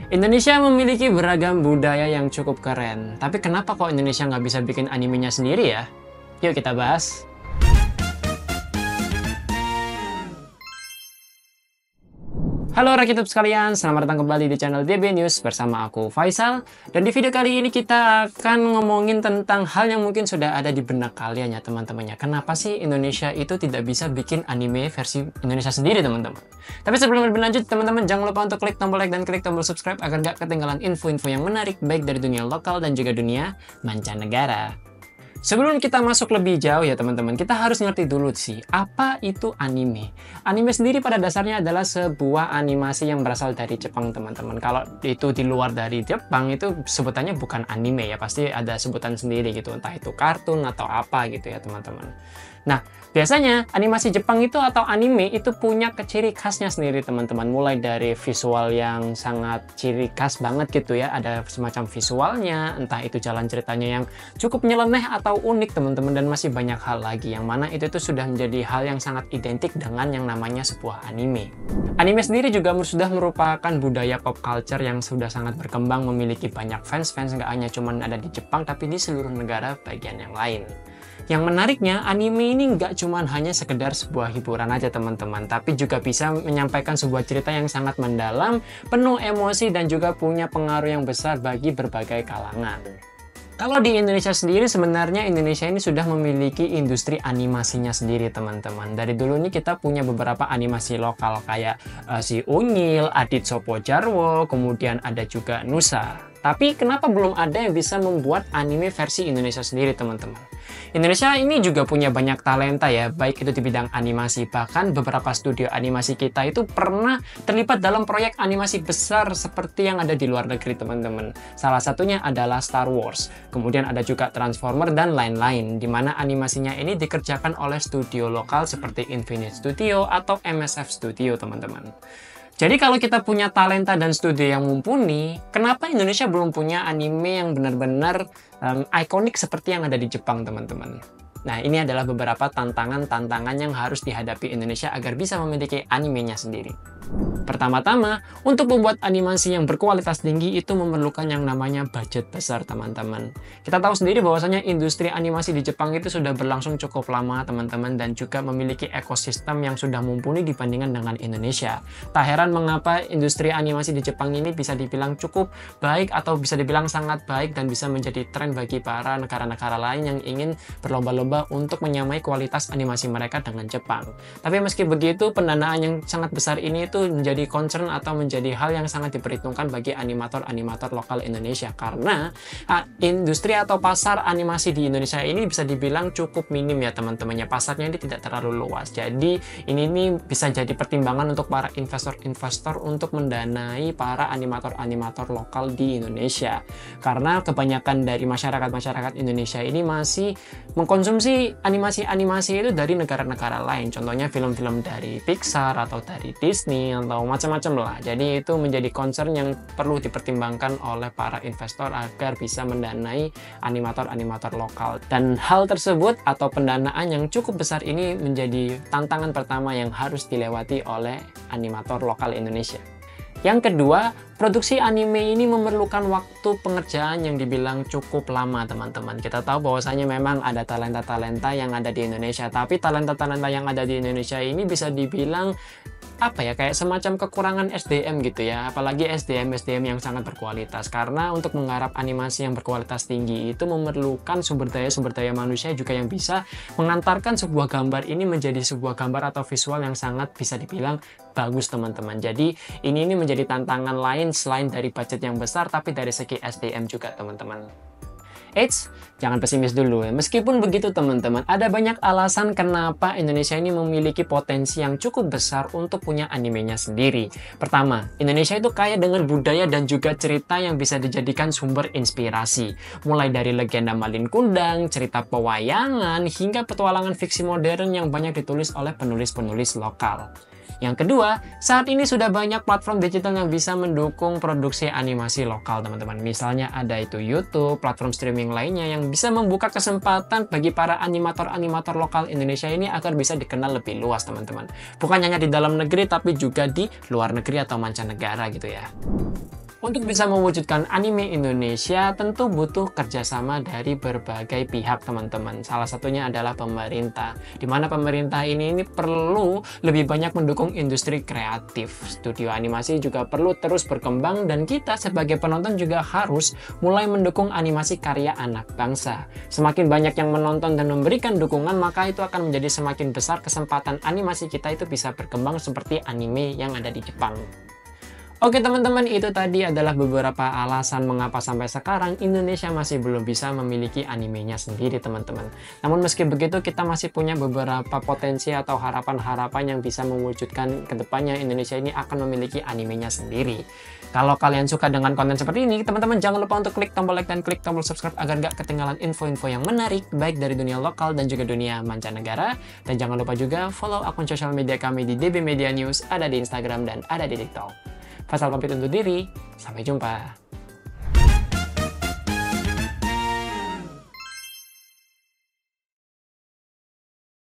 Indonesia memiliki beragam budaya yang cukup keren. Tapi kenapa kok Indonesia nggak bisa bikin animenya sendiri ya? Yuk kita bahas. Halo rakyat YouTube sekalian, selamat datang kembali di channel DB News bersama aku Faisal. Dan di video kali ini kita akan ngomongin tentang hal yang mungkin sudah ada di benak kalian ya teman-temannya. Kenapa sih Indonesia itu tidak bisa bikin anime versi Indonesia sendiri teman-teman? Tapi sebelum lebih lanjut teman-teman, jangan lupa untuk klik tombol like dan klik tombol subscribe agar gak ketinggalan info-info yang menarik baik dari dunia lokal dan juga dunia mancanegara. Sebelum kita masuk lebih jauh ya teman-teman, kita harus ngerti dulu sih, apa itu anime? Anime sendiri pada dasarnya adalah sebuah animasi yang berasal dari Jepang teman-teman. Kalau itu di luar dari Jepang, itu sebutannya bukan anime ya, pasti ada sebutan sendiri gitu, entah itu kartun atau apa gitu ya teman-teman. Nah, biasanya animasi Jepang itu atau anime itu punya ciri khasnya sendiri teman-teman. Mulai dari visual yang sangat ciri khas banget gitu ya. Ada semacam visualnya, entah itu jalan ceritanya yang cukup nyeleneh atau unik teman-teman. Dan masih banyak hal lagi yang mana itu tuh sudah menjadi hal yang sangat identik dengan yang namanya sebuah anime. Anime sendiri juga sudah merupakan budaya pop culture yang sudah sangat berkembang, memiliki banyak fans-fans, nggak hanya cuman ada di Jepang tapi di seluruh negara bagian yang lain. Yang menariknya, anime ini nggak cuma hanya sekedar sebuah hiburan aja teman-teman, tapi juga bisa menyampaikan sebuah cerita yang sangat mendalam, penuh emosi, dan juga punya pengaruh yang besar bagi berbagai kalangan. Kalau di Indonesia sendiri, sebenarnya Indonesia ini sudah memiliki industri animasinya sendiri teman-teman. Dari dulu nih kita punya beberapa animasi lokal kayak si Unyil, Adit Sopo Jarwo, kemudian ada juga Nusa. Tapi kenapa belum ada yang bisa membuat anime versi Indonesia sendiri teman-teman? Indonesia ini juga punya banyak talenta ya, baik itu di bidang animasi. Bahkan beberapa studio animasi kita itu pernah terlibat dalam proyek animasi besar seperti yang ada di luar negeri teman-teman. Salah satunya adalah Star Wars. Kemudian ada juga Transformer dan lain-lain, di mana animasinya ini dikerjakan oleh studio lokal seperti Infinite Studio atau MSF Studio teman-teman. Jadi kalau kita punya talenta dan studio yang mumpuni, kenapa Indonesia belum punya anime yang benar-benar ikonik seperti yang ada di Jepang, teman-teman? Nah, ini adalah beberapa tantangan-tantangan yang harus dihadapi Indonesia agar bisa memiliki animenya sendiri. Pertama-tama, untuk membuat animasi yang berkualitas tinggi itu memerlukan yang namanya budget besar, teman-teman. Kita tahu sendiri bahwasanya industri animasi di Jepang itu sudah berlangsung cukup lama, teman-teman, dan juga memiliki ekosistem yang sudah mumpuni dibandingkan dengan Indonesia. Tak heran mengapa industri animasi di Jepang ini bisa dibilang cukup baik atau bisa dibilang sangat baik dan bisa menjadi tren bagi para negara-negara lain yang ingin berlomba-lomba untuk menyamai kualitas animasi mereka dengan Jepang. Tapi meski begitu, pendanaan yang sangat besar ini itu menjadi concern atau menjadi hal yang sangat diperhitungkan bagi animator-animator lokal Indonesia, karena industri atau pasar animasi di Indonesia ini bisa dibilang cukup minim ya teman-temannya. Pasarnya ini tidak terlalu luas, jadi ini bisa jadi pertimbangan untuk para investor-investor untuk mendanai para animator-animator lokal di Indonesia, karena kebanyakan dari masyarakat Indonesia ini masih mengkonsumsi animasi-animasi itu dari negara-negara lain, contohnya film-film dari Pixar atau dari Disney atau macam-macam lah. Jadi itu menjadi concern yang perlu dipertimbangkan oleh para investor agar bisa mendanai animator-animator lokal. Dan hal tersebut atau pendanaan yang cukup besar ini menjadi tantangan pertama yang harus dilewati oleh animator lokal Indonesia. Yang kedua, produksi anime ini memerlukan waktu pengerjaan yang dibilang cukup lama teman-teman. Kita tahu bahwasanya memang ada talenta-talenta yang ada di Indonesia, tapi talenta-talenta yang ada di Indonesia ini bisa dibilang kayak semacam kekurangan SDM gitu ya, apalagi SDM yang sangat berkualitas, karena untuk menggarap animasi yang berkualitas tinggi itu memerlukan sumber daya manusia juga yang bisa mengantarkan sebuah gambar ini menjadi sebuah gambar atau visual yang sangat bisa dibilang bagus teman-teman. Jadi ini menjadi tantangan lain selain dari budget yang besar, tapi dari segi SDM juga teman-teman. Eits, jangan pesimis dulu ya. Meskipun begitu teman-teman, ada banyak alasan kenapa Indonesia ini memiliki potensi yang cukup besar untuk punya animenya sendiri. Pertama, Indonesia itu kaya dengan budaya dan juga cerita yang bisa dijadikan sumber inspirasi. Mulai dari legenda Malin Kundang, cerita pewayangan, hingga petualangan fiksi modern yang banyak ditulis oleh penulis-penulis lokal. Yang kedua, saat ini sudah banyak platform digital yang bisa mendukung produksi animasi lokal, teman-teman. Misalnya ada itu YouTube, platform streaming lainnya yang bisa membuka kesempatan bagi para animator-animator lokal Indonesia ini agar bisa dikenal lebih luas, teman-teman. Bukan hanya di dalam negeri, tapi juga di luar negeri atau mancanegara gitu ya. Untuk bisa mewujudkan anime Indonesia tentu butuh kerjasama dari berbagai pihak teman-teman. Salah satunya adalah pemerintah, di mana pemerintah ini perlu lebih banyak mendukung industri kreatif. Studio animasi juga perlu terus berkembang dan kita sebagai penonton juga harus mulai mendukung animasi karya anak bangsa. Semakin banyak yang menonton dan memberikan dukungan, maka itu akan menjadi semakin besar kesempatan animasi kita itu bisa berkembang seperti anime yang ada di Jepang. Oke teman-teman, itu tadi adalah beberapa alasan mengapa sampai sekarang Indonesia masih belum bisa memiliki animenya sendiri teman-teman. Namun meski begitu kita masih punya beberapa potensi atau harapan-harapan yang bisa mewujudkan kedepannya Indonesia ini akan memiliki animenya sendiri. Kalau kalian suka dengan konten seperti ini, teman-teman jangan lupa untuk klik tombol like dan klik tombol subscribe agar gak ketinggalan info-info yang menarik baik dari dunia lokal dan juga dunia mancanegara. Dan jangan lupa juga follow akun sosial media kami di DB Media News, ada di Instagram dan ada di TikTok. Faisal pamit undur diri, sampai jumpa.